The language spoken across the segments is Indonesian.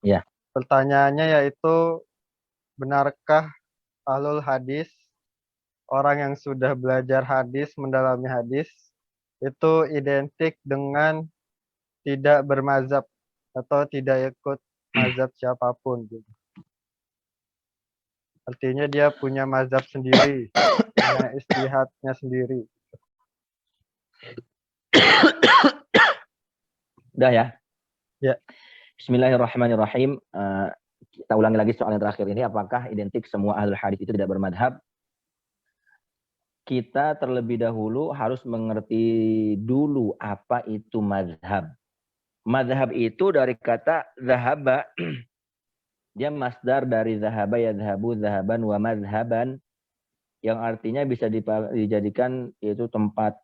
Ya. Pertanyaannya yaitu, benarkah ahlul hadis, orang yang sudah belajar hadis, mendalami hadis, itu identik dengan tidak bermazhab atau tidak ikut mazhab siapapun gitu. Artinya dia punya mazhab sendiri, punya istihadnya sendiri. Udah ya. Ya, Bismillahirrahmanirrahim. Kita ulangi lagi soal yang terakhir ini. Apakah identik semua ahlul hadis itu tidak bermadhab? Kita terlebih dahulu harus mengerti dulu apa itu madhab. Madhab itu dari kata zahaba. Dia masdar dari zahaba yadhabu zahaban wa madhaban. Yang artinya bisa dijadikan itu tempat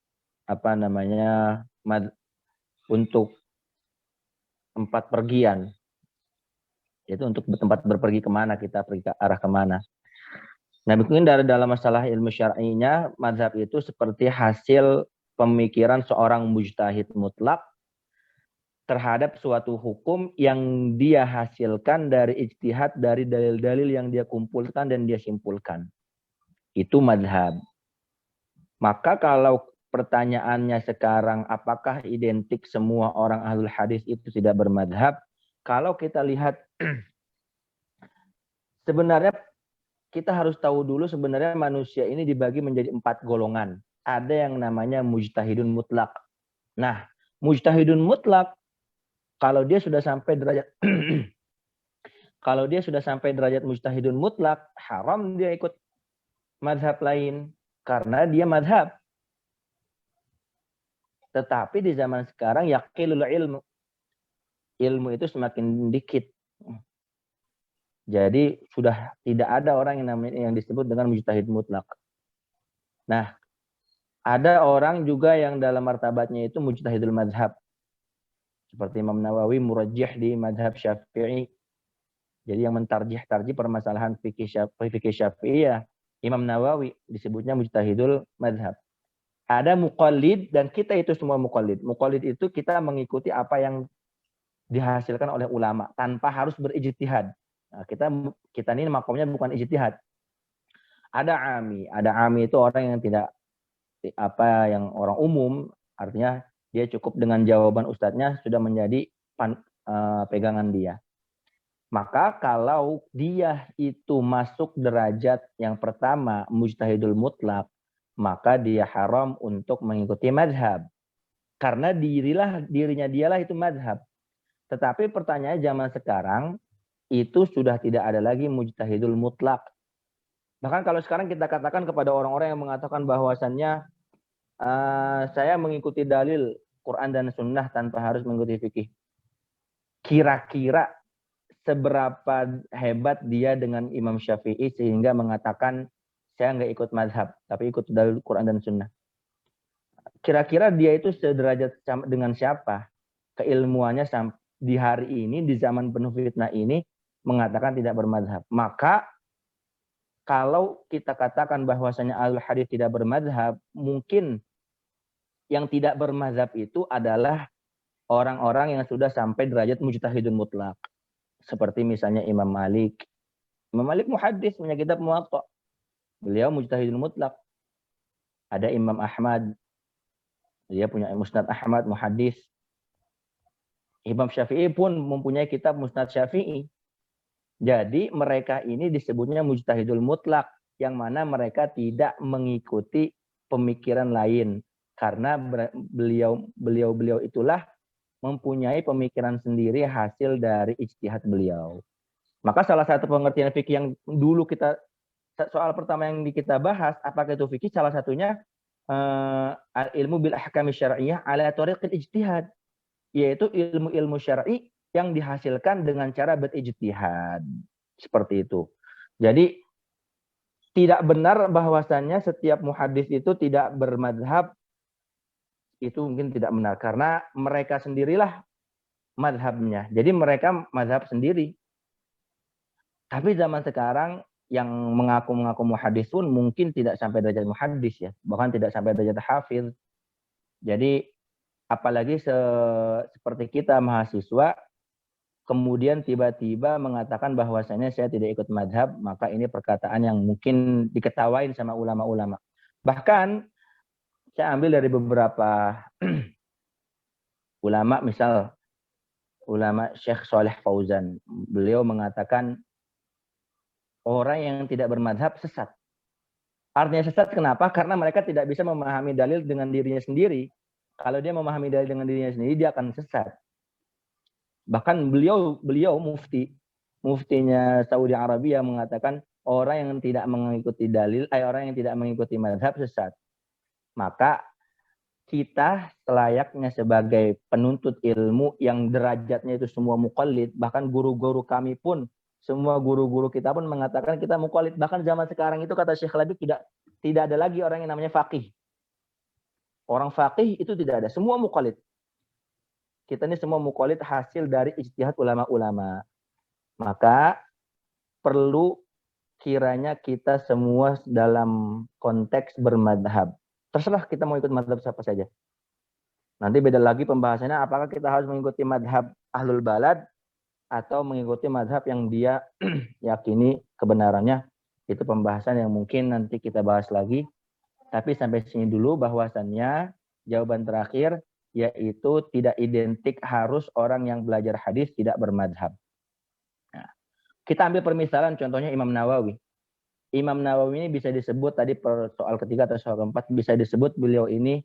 apa namanya untuk tempat pergian. Itu untuk tempat berpergi kemana, kita pergi ke arah kemana. Nah, mungkin dari dalam masalah ilmu syar'inya, mazhab itu seperti hasil pemikiran seorang mujtahid mutlak terhadap suatu hukum yang dia hasilkan dari ijtihad, dari dalil-dalil yang dia kumpulkan dan dia simpulkan. Itu mazhab. Maka kalau pertanyaannya sekarang, apakah identik semua orang ahlul hadis itu tidak bermadhab? Kalau kita lihat, sebenarnya kita harus tahu dulu sebenarnya manusia ini dibagi menjadi 4 golongan. Ada yang namanya mujtahidun mutlak. Nah, mujtahidun mutlak kalau dia sudah sampai derajat kalau dia sudah sampai derajat mujtahidun mutlak, haram dia ikut mazhab lain karena dia mazhab. Tetapi di zaman sekarang yaqilul ilmu. Ilmu itu semakin dikit. Jadi sudah tidak ada orang yang disebut dengan mujtahid mutlak. Nah, ada orang juga yang dalam martabatnya itu mujtahidul mazhab. Seperti Imam Nawawi murajjih di mazhab Syafi'i. Jadi yang mentarjih-tarjih permasalahan fikih Syafi'i ya Imam Nawawi, disebutnya mujtahidul mazhab. Ada muqallid dan kita itu semua muqallid. Muqallid itu kita mengikuti apa yang dihasilkan oleh ulama tanpa harus berijtihad. Nah, kita ini makomnya bukan ijtihad. Ada ami itu orang yang tidak yang orang umum, artinya dia cukup dengan jawaban ustadznya sudah menjadi pegangan dia. Maka kalau dia itu masuk derajat yang pertama mujtahidul mutlak, maka dia haram untuk mengikuti madhab. Karena dirinya dialah itu madhab. Tetapi pertanyaannya zaman sekarang itu sudah tidak ada lagi mujtahidul mutlak. Bahkan kalau sekarang kita katakan kepada orang-orang yang mengatakan bahwasannya saya mengikuti dalil Quran dan Sunnah tanpa harus mengikuti fikih. Kira-kira seberapa hebat dia dengan Imam Syafi'i sehingga mengatakan saya nggak ikut mazhab, tapi ikut dalil Quran dan Sunnah. Kira-kira dia itu sederajat dengan siapa? Keilmuannya di hari ini, di zaman penuh fitnah ini, mengatakan tidak bermazhab. Maka kalau kita katakan bahwasanya ahlul hadis tidak bermazhab, mungkin yang tidak bermazhab itu adalah orang-orang yang sudah sampai derajat mujtahidun mutlak. Seperti misalnya Imam Malik. Imam Malik muhaddis, punya kitab Muwatta. Beliau mujtahidun mutlak. Ada Imam Ahmad. Dia punya Musnad Ahmad, muhaddis. Imam Syafi'i pun mempunyai kitab Musnad Syafi'i. Jadi mereka ini disebutnya mujtahidul mutlak. Yang mana mereka tidak mengikuti pemikiran lain. Karena beliau itulah mempunyai pemikiran sendiri hasil dari ijtihad beliau. Maka salah satu pengertian fikih yang dulu soal pertama yang kita bahas, apakah itu fikih? Salah satunya ilmu bil ahkam syar'iyyah ala thariqil ijtihad, yaitu ilmu-ilmu syar'i yang dihasilkan dengan cara berijtihad. Seperti itu. Jadi tidak benar bahwasannya setiap muhaddis itu tidak bermadhab, itu mungkin tidak benar karena mereka sendirilah madhabnya. Jadi mereka madhab sendiri. Tapi zaman sekarang yang mengaku-ngaku muhaddis pun mungkin tidak sampai derajat muhaddis ya, bahkan tidak sampai derajat hafiz. Jadi apalagi seperti kita mahasiswa kemudian tiba-tiba mengatakan bahwasanya saya tidak ikut madhab, maka ini perkataan yang mungkin diketawain sama ulama-ulama. Bahkan saya ambil dari beberapa ulama, misal ulama Syekh Saleh Fauzan. Beliau mengatakan orang yang tidak bermadhab sesat. Artinya sesat kenapa? Karena mereka tidak bisa memahami dalil dengan dirinya sendiri. Kalau dia memahami dalil dengan dirinya sendiri, dia akan sesat. Bahkan beliau muftinya Saudi Arabia mengatakan orang yang tidak mengikuti dalil, orang yang tidak mengikuti madhab sesat. Maka kita selayaknya sebagai penuntut ilmu yang derajatnya itu semua muqallid, bahkan guru-guru kami pun, semua guru-guru kita pun mengatakan kita muqallid. Bahkan zaman sekarang itu kata Syekh Labib tidak ada lagi orang yang namanya faqih. Orang faqih itu tidak ada, semua muqallid. Kita ini semua muqallid hasil dari ijtihad ulama-ulama. Maka perlu kiranya kita semua dalam konteks bermadhab. Terserah kita mau ikut madhab siapa saja. Nanti beda lagi pembahasannya, apakah kita harus mengikuti madhab ahlul balad atau mengikuti madhab yang dia yakini kebenarannya. Itu pembahasan yang mungkin nanti kita bahas lagi. Tapi sampai sini dulu bahwasannya jawaban terakhir yaitu tidak identik harus orang yang belajar hadis tidak bermadhab. Nah, kita ambil permisalan contohnya Imam Nawawi. Imam Nawawi ini bisa disebut tadi soal ketiga atau soal keempat bisa disebut beliau ini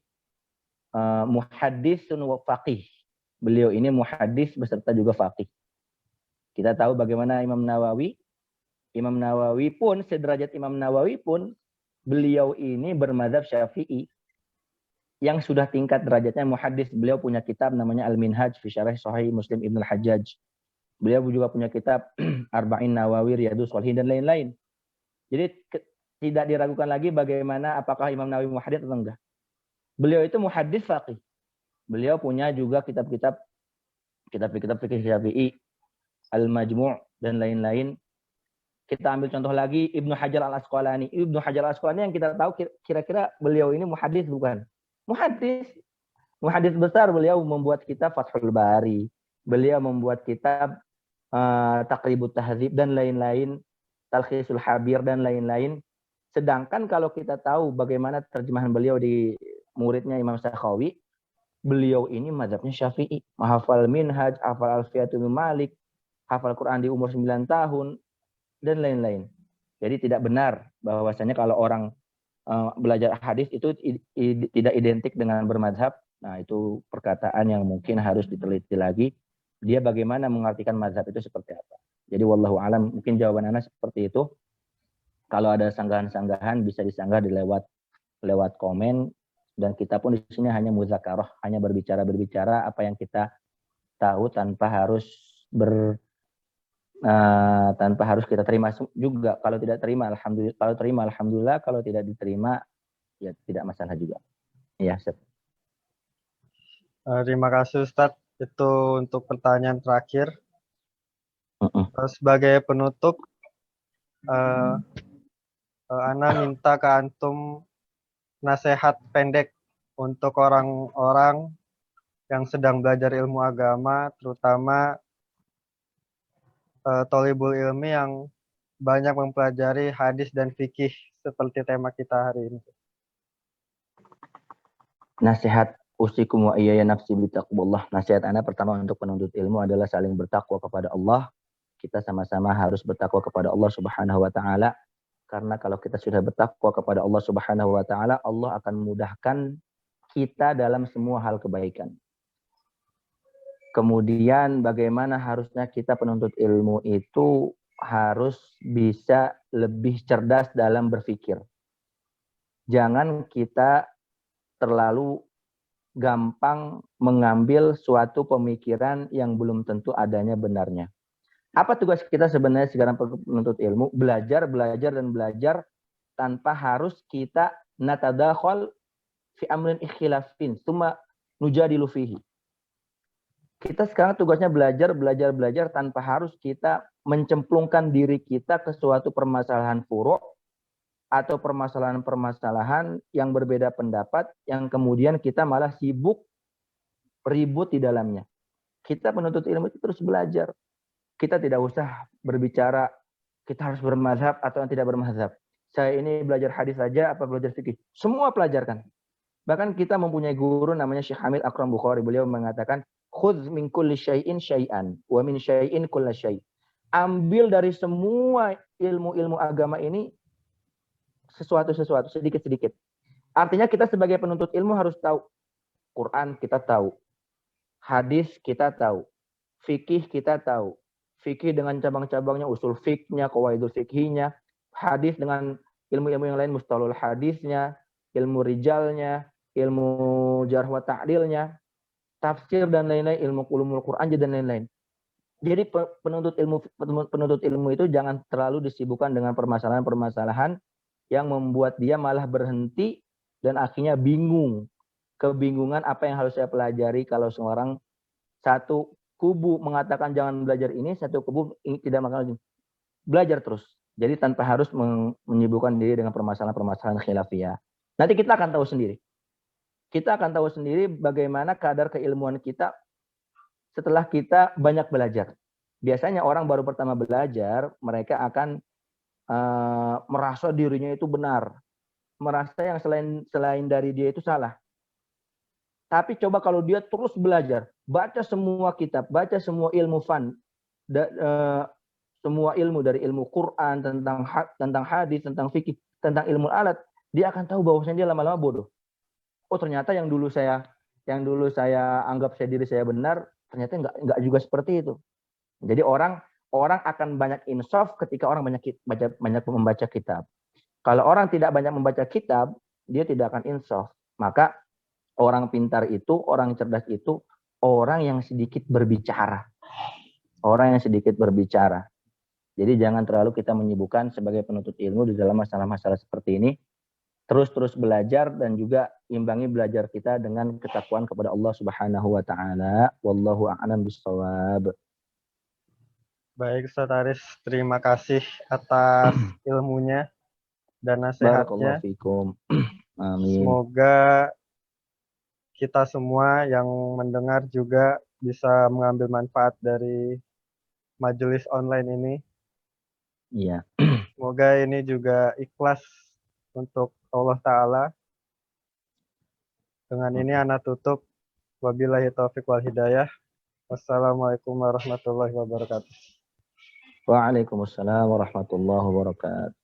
muhaddisun wa faqih. Beliau ini muhaddis beserta juga faqih. Kita tahu bagaimana Imam Nawawi. Imam Nawawi pun sederajat Imam Nawawi pun beliau ini bermadzhab Syafi'i yang sudah tingkat derajatnya muhaddis. Beliau punya kitab namanya Al-Minhaj fi Syarah Sahih Muslim Ibnu Al-Hajjaj. Beliau juga punya kitab Arba'in Nawawi, Riyadhus Shalihin dan lain-lain. Jadi tidak diragukan lagi bagaimana apakah Imam Nawawi muhaddits atau enggak. Beliau itu muhaddits faqih. Beliau punya juga kitab-kitab fikih Syafi'i, Al-Majmu' dan lain-lain. Kita ambil contoh lagi Ibnu Hajar Al-Asqalani. Ibnu Hajar Al-Asqalani yang kita tahu kira-kira beliau ini muhaddits bukan? Muhaddits. Muhaddits besar, beliau membuat kitab Fathul Bari. Beliau membuat kitab Taqribut Tahdzib dan lain-lain. Talkhisul Habir dan lain-lain. Sedangkan kalau kita tahu bagaimana terjemahan beliau di muridnya Imam Sakhawi, beliau ini mazhabnya Syafi'i. Hafal Minhaj, hafal Alfiyatul Malik, hafal Quran di umur 9 tahun, dan lain-lain. Jadi tidak benar bahwasanya kalau orang belajar hadis itu tidak identik dengan bermadzhab. Nah, itu perkataan yang mungkin harus diteliti lagi. Dia bagaimana mengartikan mazhab itu seperti apa. Jadi wallahu alam, mungkin jawaban Anda seperti itu. Kalau ada sanggahan-sanggahan bisa disanggah lewat komen, dan kita pun di sini hanya muzakarah, hanya berbicara apa yang kita tahu tanpa harus kita terima juga. Kalau tidak terima alhamdulillah, kalau terima alhamdulillah, kalau tidak diterima ya tidak masalah juga. Ya, Ustaz. Terima kasih Ustadz. Itu untuk pertanyaan terakhir. Sebagai penutup, Ana minta ke antum nasihat pendek untuk orang-orang yang sedang belajar ilmu agama, terutama thalibul ilmi yang banyak mempelajari hadis dan fikih seperti tema kita hari ini. Nasihat usikum wa iyaya nafsi bitaqwallah. Nasihat Ana pertama untuk penuntut ilmu adalah saling bertakwa kepada Allah. Kita sama-sama harus bertakwa kepada Allah Subhanahu wa taala, karena kalau kita sudah bertakwa kepada Allah Subhanahu wa taala, Allah akan mudahkan kita dalam semua hal kebaikan. Kemudian bagaimana harusnya kita penuntut ilmu itu harus bisa lebih cerdas dalam berpikir. Jangan kita terlalu gampang mengambil suatu pemikiran yang belum tentu adanya benarnya. Apa tugas kita sebenarnya sekarang penuntut ilmu? Belajar tanpa harus kita natadakhal fi amrin ikhtilafin, tsumma nujadilu fihi. Kita sekarang tugasnya belajar tanpa harus kita mencemplungkan diri kita ke suatu permasalahan furu' atau permasalahan-permasalahan yang berbeda pendapat yang kemudian kita malah sibuk ribut di dalamnya. Kita penuntut ilmu itu terus belajar. kita tidak usah berbicara kita harus bermazhab atau tidak bermazhab. Saya ini belajar hadis saja apa belajar fikih? Semua pelajarkan. Bahkan kita mempunyai guru namanya Syekh Hamid Akram Bukhari. Beliau mengatakan, khudz min kulli syai'in syai'an wa min syai'in kulla syai'. Ambil dari semua ilmu-ilmu agama ini sesuatu-sesuatu, sedikit-sedikit. Artinya kita sebagai penuntut ilmu harus tahu. Quran kita tahu. Hadis kita tahu. Fikih kita tahu. Fikih dengan cabang-cabangnya, usul fikihnya, qawaidul fikihnya. Hadis dengan ilmu-ilmu yang lain, mustalahul hadisnya, ilmu rijalnya, ilmu jarh wa ta'dilnya, tafsir dan lain-lain, ilmu ulumul Quran dan lain-lain. Jadi penuntut ilmu itu jangan terlalu disibukkan dengan permasalahan-permasalahan yang membuat dia malah berhenti dan akhirnya bingung. Kebingungan apa yang harus saya pelajari kalau seorang satu kubu mengatakan jangan belajar ini, satu kubu tidak mengatakan belajar terus. Jadi tanpa harus menyibukkan diri dengan permasalahan-permasalahan khilafiyah. Nanti kita akan tahu sendiri. Kita akan tahu sendiri bagaimana kadar keilmuan kita setelah kita banyak belajar. Biasanya orang baru pertama belajar, mereka akan merasa dirinya itu benar. Merasa yang selain dari dia itu salah. Tapi coba kalau dia terus belajar, baca semua kitab, baca semua ilmu semua ilmu dari ilmu Quran, tentang hadis, tentang fikih, tentang ilmu alat, dia akan tahu bahwasanya dia lama-lama bodoh. Oh ternyata yang dulu saya anggap diri saya benar, ternyata enggak juga seperti itu. Jadi orang akan banyak insaf ketika orang banyak membaca kitab. Kalau orang tidak banyak membaca kitab, dia tidak akan insaf. Maka orang pintar itu, orang cerdas itu, orang yang sedikit berbicara. Orang yang sedikit berbicara. Jadi jangan terlalu kita menyibukkan sebagai penuntut ilmu di dalam masalah-masalah seperti ini. Terus belajar dan juga imbangi belajar kita dengan ketakwaan kepada Allah Subhanahu wa taala. Wallahu a'lam bishawab. Baik, Ustaz Aris, terima kasih atas ilmunya dan Barakallahu nasihatnya. fikum. Amin. Semoga kita semua yang mendengar juga bisa mengambil manfaat dari majelis online ini. Iya. Semoga ini juga ikhlas untuk Allah Ta'ala. Dengan ini anak tutup. Wabillahi taufiq wal hidayah. Wassalamualaikum warahmatullahi wabarakatuh. Waalaikumsalam warahmatullahi wabarakatuh.